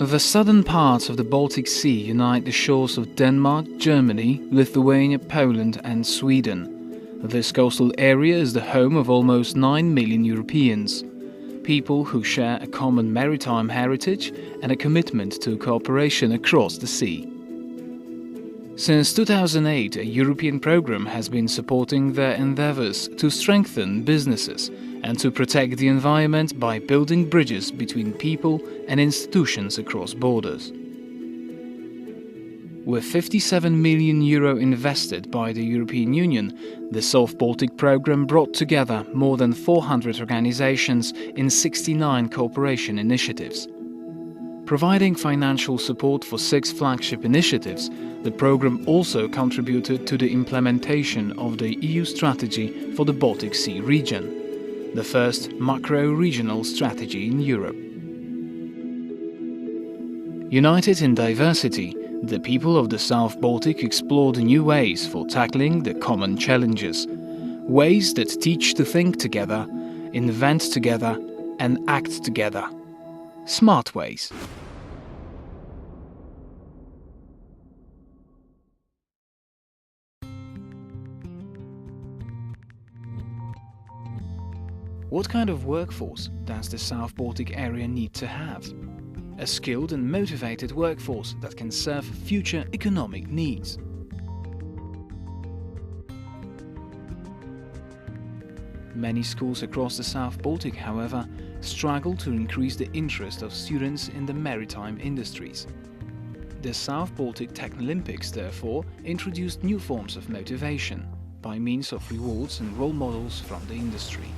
The southern parts of the Baltic Sea unite the shores of Denmark, Germany, Lithuania, Poland and Sweden. This coastal area is the home of almost 9 million Europeans, people who share a common maritime heritage and a commitment to cooperation across the sea. Since 2008, a European programme has been supporting their endeavours to strengthen businesses and to protect the environment by building bridges between people and institutions across borders. With €57 million invested by the European Union, the South Baltic Programme brought together more than 400 organisations in 69 cooperation initiatives. Providing financial support for 6 flagship initiatives, the programme also contributed to the implementation of the EU strategy for the Baltic Sea region, the first macro-regional strategy in Europe. United in diversity, the people of the South Baltic explored new ways for tackling the common challenges, ways that teach to think together, invent together and act together. Smart ways. What kind of workforce does the South Baltic area need to have? A skilled and motivated workforce that can serve future economic needs. Many schools across the South Baltic, however, struggle to increase the interest of students in the maritime industries. The South Baltic Technolympics, therefore, introduced new forms of motivation by means of rewards and role models from the industry.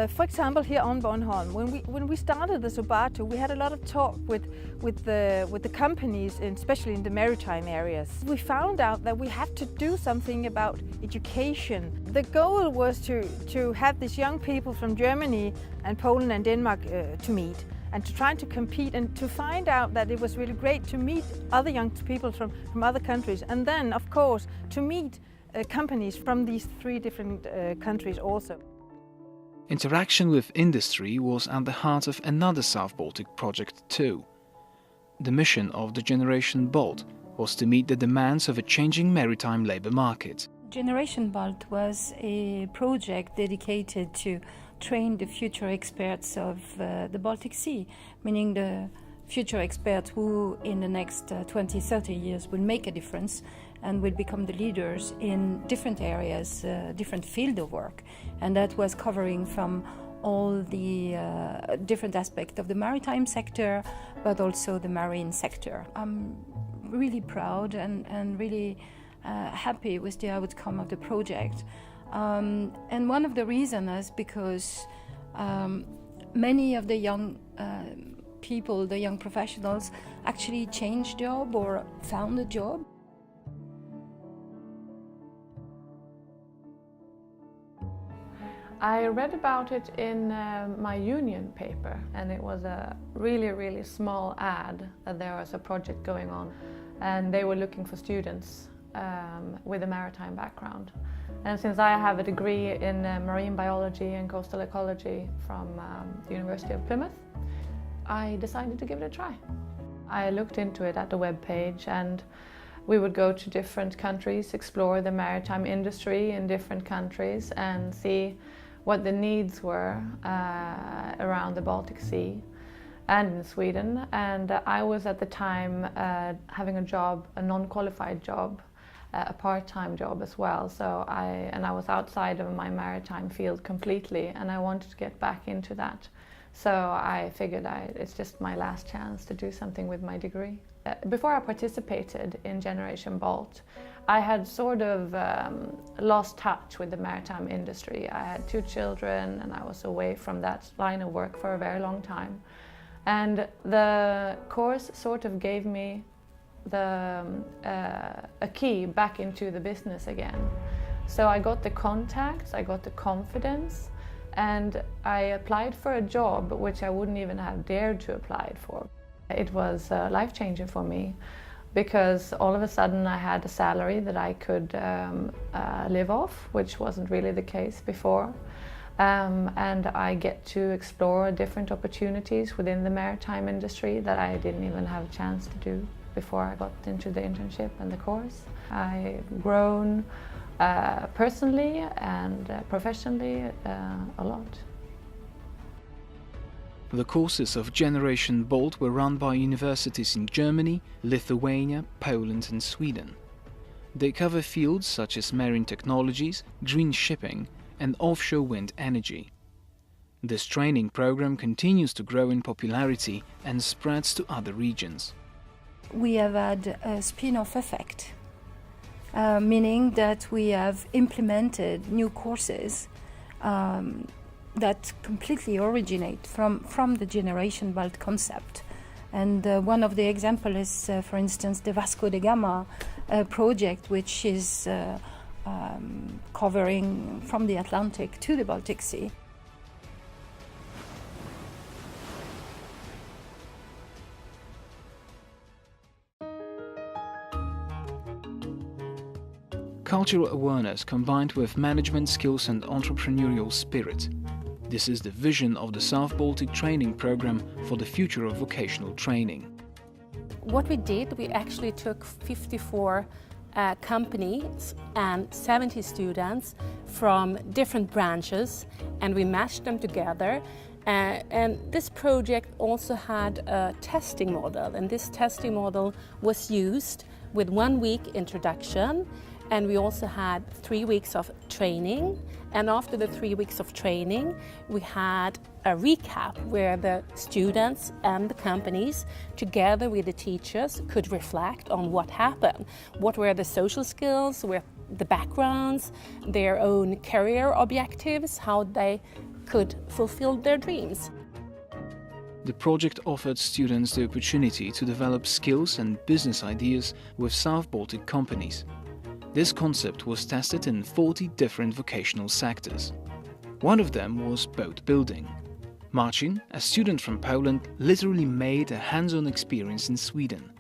For example, here on Bornholm, when we started the Sobato, we had a lot of talk with the companies, especially in the maritime areas. We found out that we have to do something about education. The goal was to have these young people from Germany and Poland and Denmark to meet and to try to compete and to find out that it was really great to meet other young people from other countries, and then, of course, to meet companies from these 3 different countries also. Interaction with industry was at the heart of another South Baltic project too. The mission of the Generation Bolt was to meet the demands of a changing maritime labour market. Generation Bolt was a project dedicated to train the future experts of the Baltic Sea, meaning the future experts who in the next 20-30 years will make a difference and will become the leaders in different areas, different field of work. And that was covering from all the different aspects of the maritime sector, but also the marine sector. I'm really proud and really happy with the outcome of the project. And one of the reasons is because many of the young people, the young professionals, actually changed job or found a job. I read about it in my union paper, and it was a really small ad that there was a project going on, and they were looking for students with a maritime background. And since I have a degree in marine biology and coastal ecology from the University of Plymouth, I decided to give it a try. I looked into it at the web page, and we would go to different countries, explore the maritime industry in different countries and see what the needs were around the Baltic Sea and in Sweden. And I was at the time having a job, a non-qualified job, a part-time job as well. So I was outside of my maritime field completely, and I wanted to get back into that. So I figured it's just my last chance to do something with my degree. Before I participated in Generation Bolt, I had sort of lost touch with the maritime industry. I had 2 children and I was away from that line of work for a very long time. And the course sort of gave me a key back into the business again. So I got the contacts, I got the confidence, and I applied for a job which I wouldn't even have dared to apply for. It was life-changing for me because all of a sudden I had a salary that I could live off, which wasn't really the case before. and I get to explore different opportunities within the maritime industry that I didn't even have a chance to do before I got into the internship and the course. I've grown personally and professionally a lot. The courses of Generation Bolt were run by universities in Germany, Lithuania, Poland and Sweden. They cover fields such as marine technologies, green shipping and offshore wind energy. This training program continues to grow in popularity and spreads to other regions. We have had a spin-off effect, meaning that we have implemented new courses that completely originate from the Generation Bolt concept. And one of the examples is, for instance, the Vasco da Gama project, which is covering from the Atlantic to the Baltic Sea. Cultural awareness combined with management skills and entrepreneurial spirit. This is the vision of the South Baltic Training Programme for the future of vocational training. What we did, we actually took 54 companies and 70 students from different branches and we mashed them together. And this project also had a testing model, and this testing model was used with 1 week introduction, and we also had 3 weeks of training. And after the 3 weeks of training, we had a recap where the students and the companies, together with the teachers, could reflect on what happened. What were the social skills, where the backgrounds, their own career objectives, how they could fulfill their dreams. The project offered students the opportunity to develop skills and business ideas with South Baltic companies. This concept was tested in 40 different vocational sectors. One of them was boat building. Marcin, a student from Poland, literally made a hands-on experience in Sweden.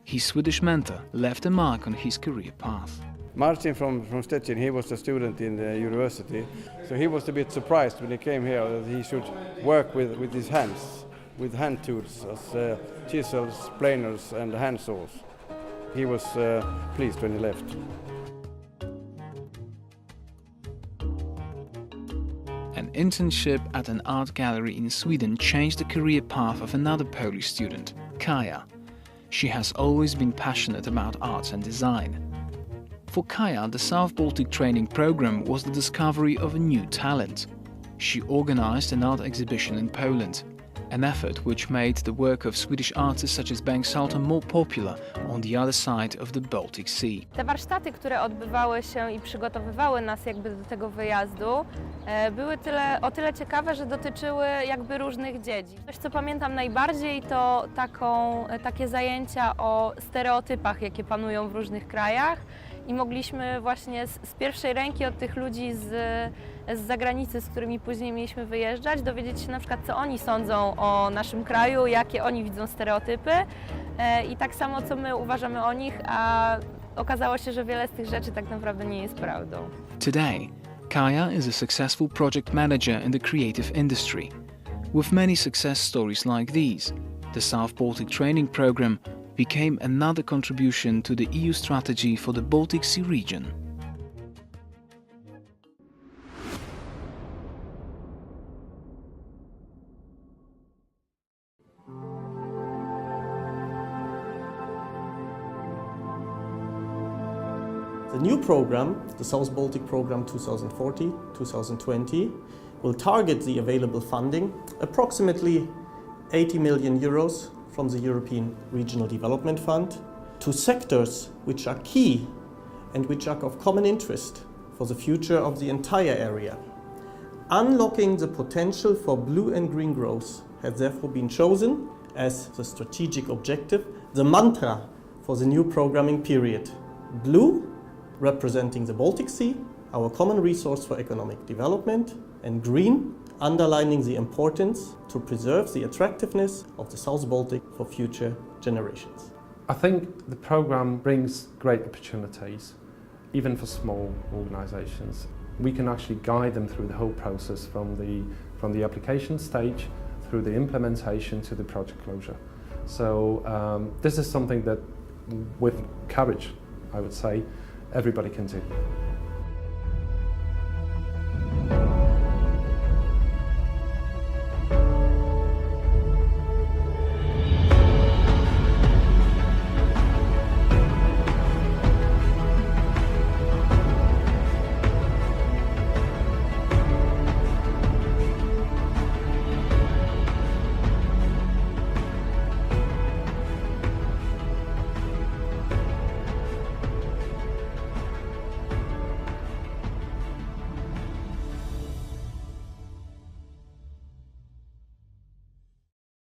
His Swedish mentor left a mark on his career path. Marcin from Stettin, he was a student in the university, so he was a bit surprised when he came here that he should work with his hands, with hand tools as chisels, planers and hand saws. He was pleased when he left. An internship at an art gallery in Sweden changed the career path of another Polish student, Kaja. She has always been passionate about arts and design. For Kaja, the South Baltic Training Programme was the discovery of a new talent. She organized an art exhibition in Poland, an effort which made the work of Swedish artists such as Bengt Salter more popular on the other side of the Baltic Sea. Te warsztaty, które odbywały się i przygotowywały nas jakby do tego wyjazdu, były o tyle ciekawe, że dotyczyły jakby różnych dziedzin. Coś, co pamiętam najbardziej, to takie zajęcia o stereotypach, jakie panują w różnych krajach. I mogliśmy właśnie z pierwszej ręki od tych ludzi z zagranicy, z którymi później mieliśmy wyjeżdżać, dowiedzieć się na przykład, co oni sądzą o naszym kraju, jakie oni widzą stereotypy i tak samo, co my uważamy o nich, a okazało się, że wiele z tych rzeczy tak naprawdę nie jest prawdą. Today, Kaja is a successful project manager in the creative industry. With many success stories like these, the South Baltic Training Programme became another contribution to the EU strategy for the Baltic Sea region. The new programme, the South Baltic Programme 2040-2020, will target the available funding, approximately 80 million euros from the European Regional Development Fund, to sectors which are key and which are of common interest for the future of the entire area. Unlocking the potential for blue and green growth has therefore been chosen as the strategic objective, the mantra for the new programming period. Blue, representing the Baltic Sea, our common resource for economic development, and green, underlining the importance to preserve the attractiveness of the South Baltic for future generations. I think the programme brings great opportunities, even for small organisations. we can actually guide them through the whole process from the application stage through the implementation to the project closure. So this is something that with courage, I would say, everybody can do.